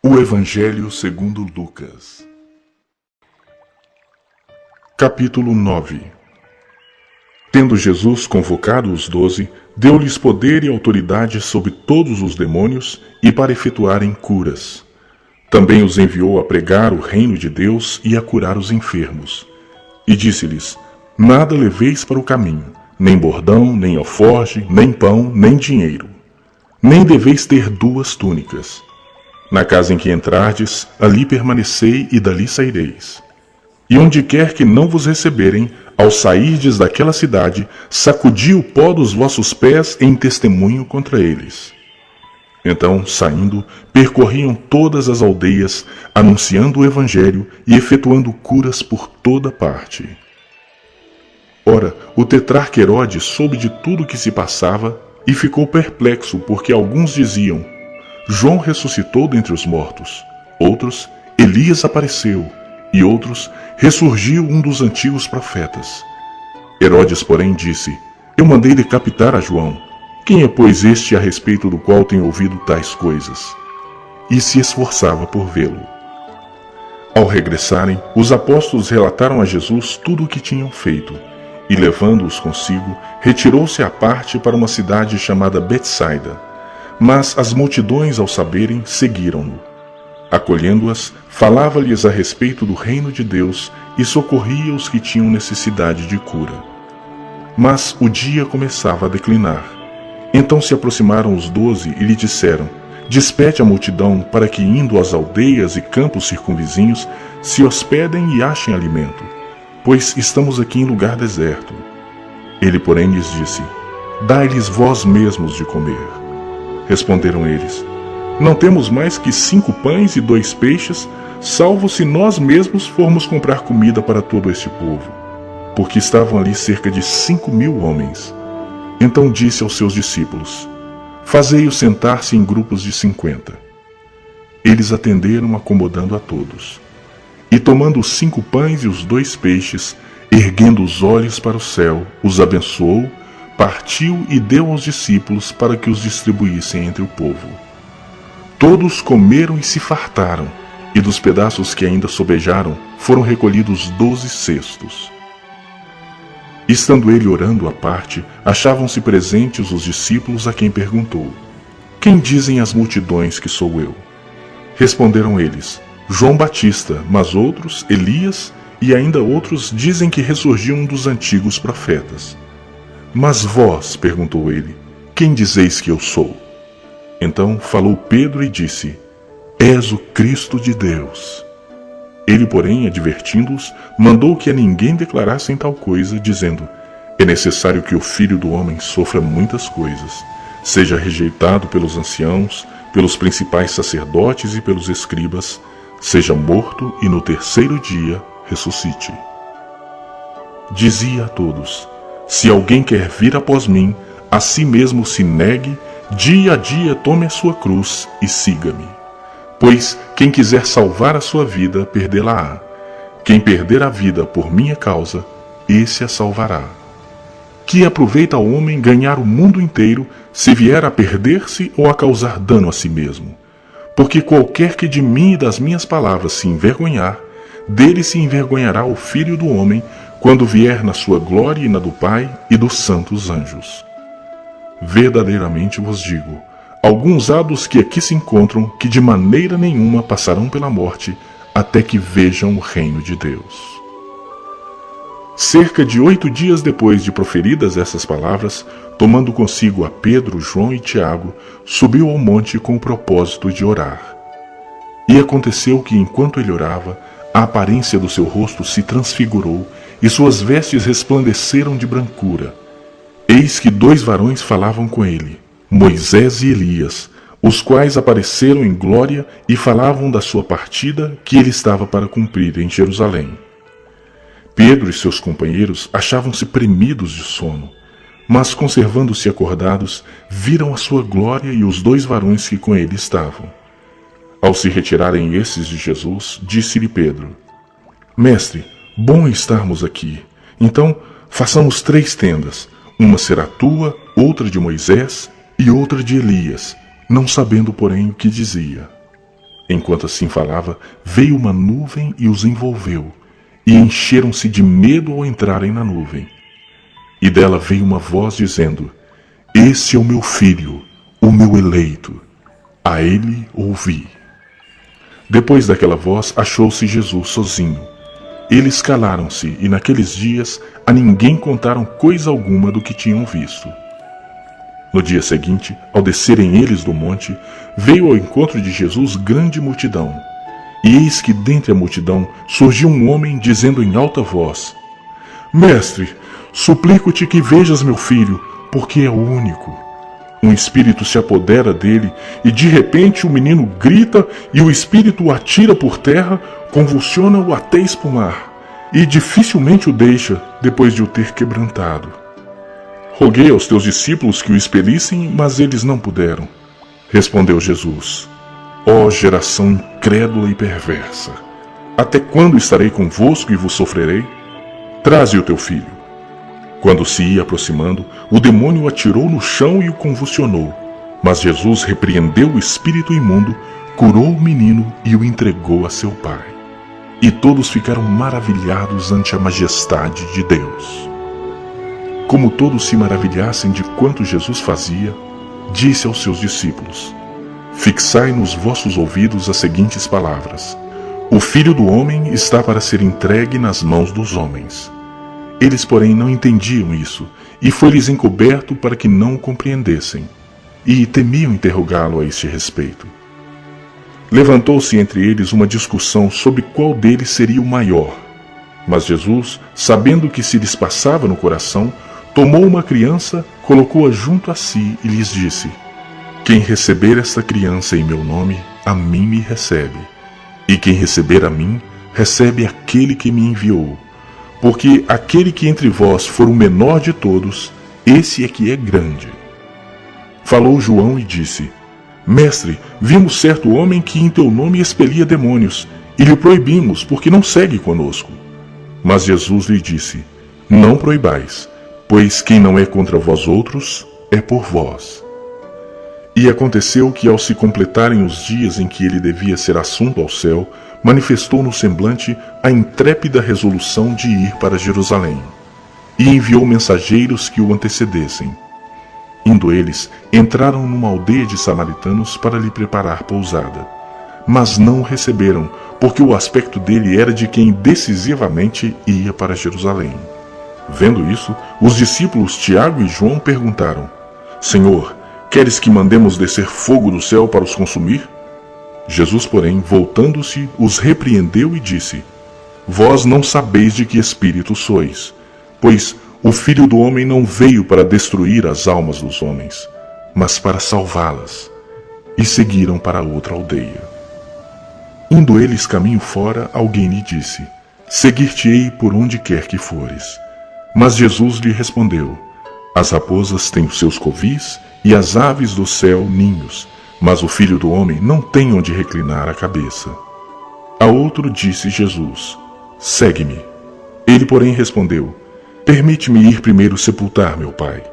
O Evangelho segundo Lucas. Capítulo 9. Tendo Jesus convocado os 12, deu-lhes poder e autoridade sobre todos os demônios e para efetuarem curas. Também os enviou a pregar o reino de Deus e a curar os enfermos. E disse-lhes: Nada leveis para o caminho, nem bordão, nem alforge, nem pão, nem dinheiro. Nem deveis ter 2 túnicas. Na casa em que entrardes, ali permanecei e dali saireis. E onde quer que não vos receberem, ao sairdes daquela cidade, sacudi o pó dos vossos pés em testemunho contra eles. Então, saindo, percorriam todas as aldeias, anunciando o Evangelho e efetuando curas por toda parte. Ora, o tetrarca Herodes soube de tudo o que se passava e ficou perplexo, porque alguns diziam: João ressuscitou dentre os mortos. Outros, Elias apareceu. E outros, ressurgiu um dos antigos profetas. Herodes, porém, disse: Eu mandei decapitar a João. Quem é, pois, este a respeito do qual tenho ouvido tais coisas? E se esforçava por vê-lo. Ao regressarem, os apóstolos relataram a Jesus tudo o que tinham feito. E, levando-os consigo, retirou-se à parte para uma cidade chamada Betsaida. Mas as multidões, ao saberem, seguiram-no. Acolhendo-as, falava-lhes a respeito do reino de Deus e socorria os que tinham necessidade de cura. Mas o dia começava a declinar. Então se aproximaram os 12 e lhe disseram: Despede a multidão para que, indo às aldeias e campos circunvizinhos, se hospedem e achem alimento, pois estamos aqui em lugar deserto. Ele, porém, lhes disse: Dai-lhes vós mesmos de comer. Responderam eles: Não temos mais que 5 pães e 2 peixes, salvo se nós mesmos formos comprar comida para todo este povo. Porque estavam ali cerca de 5.000 homens. Então disse aos seus discípulos: Fazei-os sentar-se em grupos de 50. Eles atenderam, acomodando a todos. E tomando os 5 pães e os 2 peixes, erguendo os olhos para o céu, os abençoou, partiu e deu aos discípulos para que os distribuíssem entre o povo. Todos comeram e se fartaram, e dos pedaços que ainda sobejaram foram recolhidos 12 cestos. Estando ele orando à parte, achavam-se presentes os discípulos, a quem perguntou: Quem dizem as multidões que sou eu? Responderam eles: João Batista, mas outros, Elias, e ainda outros dizem que ressurgiu um dos antigos profetas. Mas vós, perguntou ele, quem dizeis que eu sou? Então falou Pedro e disse: És o Cristo de Deus. Ele, porém, advertindo-os, mandou que a ninguém declarassem tal coisa, dizendo: É necessário que o Filho do Homem sofra muitas coisas, seja rejeitado pelos anciãos, pelos principais sacerdotes e pelos escribas, seja morto e no 3º dia ressuscite. Dizia a todos: Se alguém quer vir após mim, a si mesmo se negue, dia a dia tome a sua cruz e siga-me. Pois quem quiser salvar a sua vida, perdê-la-á. Quem perder a vida por minha causa, esse a salvará. Que aproveita ao homem ganhar o mundo inteiro, se vier a perder-se ou a causar dano a si mesmo? Porque qualquer que de mim e das minhas palavras se envergonhar, dele se envergonhará o Filho do Homem, quando vier na sua glória e na do Pai e dos santos anjos. Verdadeiramente vos digo, alguns há dos que aqui se encontram que de maneira nenhuma passarão pela morte, até que vejam o reino de Deus. Cerca de 8 dias depois de proferidas essas palavras, tomando consigo a Pedro, João e Tiago, subiu ao monte com o propósito de orar. E aconteceu que, enquanto ele orava, a aparência do seu rosto se transfigurou, e suas vestes resplandeceram de brancura. Eis que 2 varões falavam com ele, Moisés e Elias, os quais apareceram em glória e falavam da sua partida que ele estava para cumprir em Jerusalém. Pedro e seus companheiros achavam-se premidos de sono, mas, conservando-se acordados, viram a sua glória e os 2 varões que com ele estavam. Ao se retirarem esses de Jesus, disse-lhe Pedro: Mestre, bom estarmos aqui. Então, façamos 3 tendas. Uma será tua, outra de Moisés e outra de Elias, não sabendo, porém, o que dizia. Enquanto assim falava, veio uma nuvem e os envolveu, e encheram-se de medo ao entrarem na nuvem. E dela veio uma voz dizendo: Esse é o meu filho, o meu eleito. A ele ouvi. Depois daquela voz, achou-se Jesus sozinho. Eles calaram-se, e naqueles dias a ninguém contaram coisa alguma do que tinham visto. No dia seguinte, ao descerem eles do monte, veio ao encontro de Jesus grande multidão. E eis que dentre a multidão surgiu um homem dizendo em alta voz: Mestre, suplico-te que vejas meu filho, porque é o único. Um espírito se apodera dele, e de repente o menino grita, e o espírito o atira por terra, convulsiona-o até espumar, e dificilmente o deixa, depois de o ter quebrantado. Roguei aos teus discípulos que o expelissem, mas eles não puderam. Respondeu Jesus: Ó geração incrédula e perversa, até quando estarei convosco e vos sofrerei? Traze o teu filho. Quando se ia aproximando, o demônio o atirou no chão e o convulsionou. Mas Jesus repreendeu o espírito imundo, curou o menino e o entregou a seu pai. E todos ficaram maravilhados ante a majestade de Deus. Como todos se maravilhassem de quanto Jesus fazia, disse aos seus discípulos: Fixai nos vossos ouvidos as seguintes palavras: O Filho do Homem está para ser entregue nas mãos dos homens. Eles, porém, não entendiam isso, e foi-lhes encoberto para que não o compreendessem, e temiam interrogá-lo a este respeito. Levantou-se entre eles uma discussão sobre qual deles seria o maior. Mas Jesus, sabendo o que se lhes passava no coração, tomou uma criança, colocou-a junto a si e lhes disse: Quem receber esta criança em meu nome, a mim me recebe. E quem receber a mim, recebe aquele que me enviou. Porque aquele que entre vós for o menor de todos, esse é que é grande. Falou João e disse: Mestre, vimos certo homem que em teu nome expelia demônios, e lhe proibimos, porque não segue conosco. Mas Jesus lhe disse: Não proibais, pois quem não é contra vós outros, é por vós. E aconteceu que, ao se completarem os dias em que ele devia ser assunto ao céu, manifestou no semblante a intrépida resolução de ir para Jerusalém, e enviou mensageiros que o antecedessem. Indo eles, entraram numa aldeia de samaritanos para lhe preparar pousada. Mas não o receberam, porque o aspecto dele era de quem decisivamente ia para Jerusalém. Vendo isso, os discípulos Tiago e João perguntaram: Senhor, queres que mandemos descer fogo do céu para os consumir? Jesus, porém, voltando-se, os repreendeu e disse: Vós não sabeis de que espírito sois, pois o Filho do Homem não veio para destruir as almas dos homens, mas para salvá-las. E seguiram para outra aldeia. Indo eles caminho fora, alguém lhe disse: Seguir-te-ei por onde quer que fores. Mas Jesus lhe respondeu: As raposas têm os seus covis, e as aves do céu ninhos, mas o Filho do Homem não tem onde reclinar a cabeça. A outro disse Jesus: Segue-me. Ele, porém, respondeu: Permite-me ir primeiro sepultar meu pai.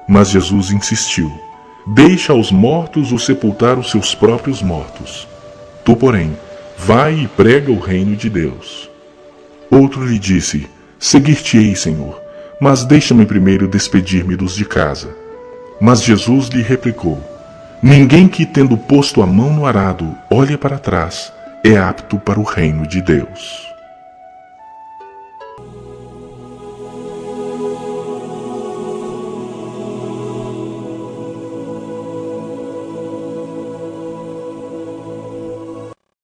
Mas Jesus insistiu: Deixa aos mortos o sepultar os seus próprios mortos. Tu, porém, vai e prega o reino de Deus. Outro lhe disse: Seguir-te-ei, Senhor, mas deixa-me primeiro despedir-me dos de casa. Mas Jesus lhe replicou: Ninguém que, tendo posto a mão no arado, olha para trás, é apto para o reino de Deus.